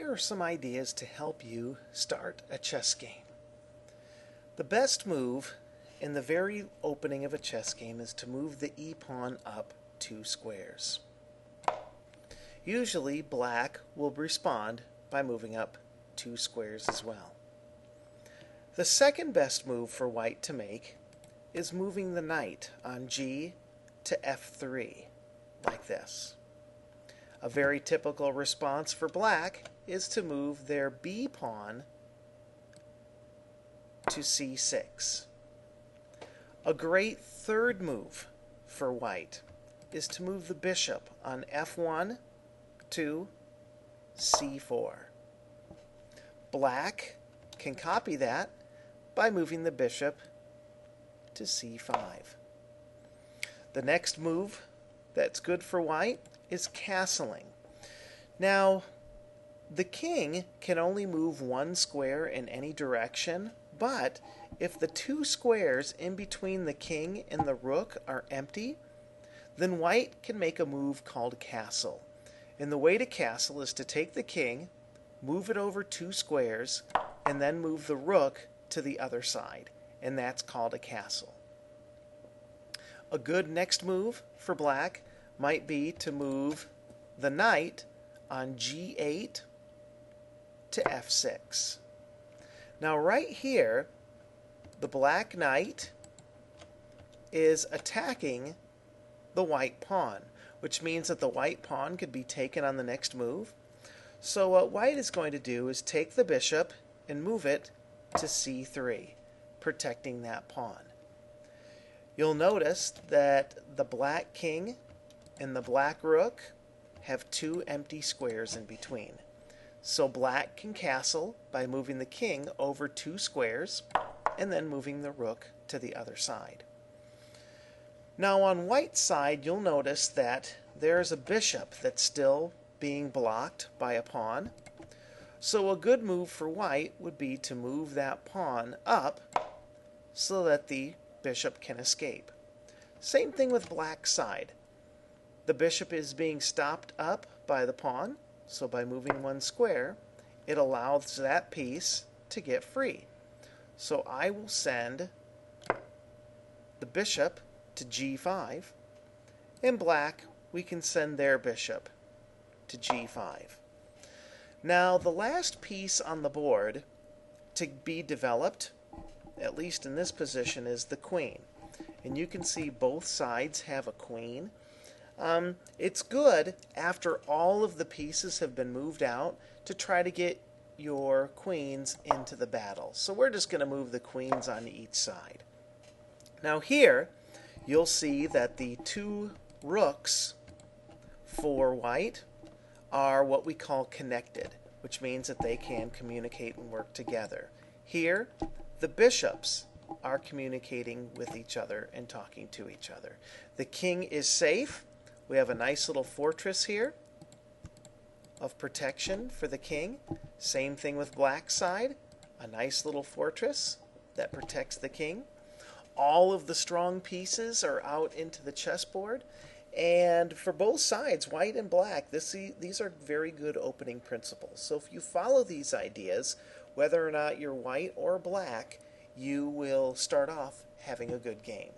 here are some ideas to help you start a chess game. The best move in the very opening of a chess game is to move the e-pawn up 2 squares. Usually black will respond by moving up 2 squares as well. The second best move for white to make is moving the knight on g to f3, like this. A very typical response for black is to move their b pawn to c6. A great third move for white is to move the bishop on f1 to c4. Black can copy that by moving the bishop to c5. The next move that's good for white is castling. Now, the king can only move 1 square in any direction, but if the 2 squares in between the king and the rook are empty, then white can make a move called castle. And the way to castle is to take the king, move it over 2 squares, and then move the rook to the other side, and that's called a castle. A good next move for black might be to move the knight on g8 to f6. Now right here, the black knight is attacking the white pawn, which means that the white pawn could be taken on the next move. So what white is going to do is take the bishop and move it to c3, protecting that pawn. You'll notice that the black king and the black rook have 2 empty squares in between. So black can castle by moving the king over 2 squares and then moving the rook to the other side. Now on white's side, you'll notice that there's a bishop that's still being blocked by a pawn. So a good move for white would be to move that pawn up so that the bishop can escape. Same thing with black's side. The bishop is being stopped up by the pawn, so by moving 1 square, it allows that piece to get free. So I will send the bishop to g5, and black, we can send their bishop to g5. Now the last piece on the board to be developed, at least in this position, is the queen. And you can see both sides have a queen. It's good after all of the pieces have been moved out to try to get your queens into the battle. So we're just going to move the queens on each side. Now here you'll see that the 2 rooks for white are what we call connected, which means that they can communicate and work together. Here, the bishops are communicating with each other and talking to each other. The king is safe. We have a nice little fortress here of protection for the king. Same thing with black's side, a nice little fortress that protects the king. All of the strong pieces are out into the chessboard. And for both sides, white and black, these are very good opening principles. So if you follow these ideas, whether or not you're white or black, you will start off having a good game.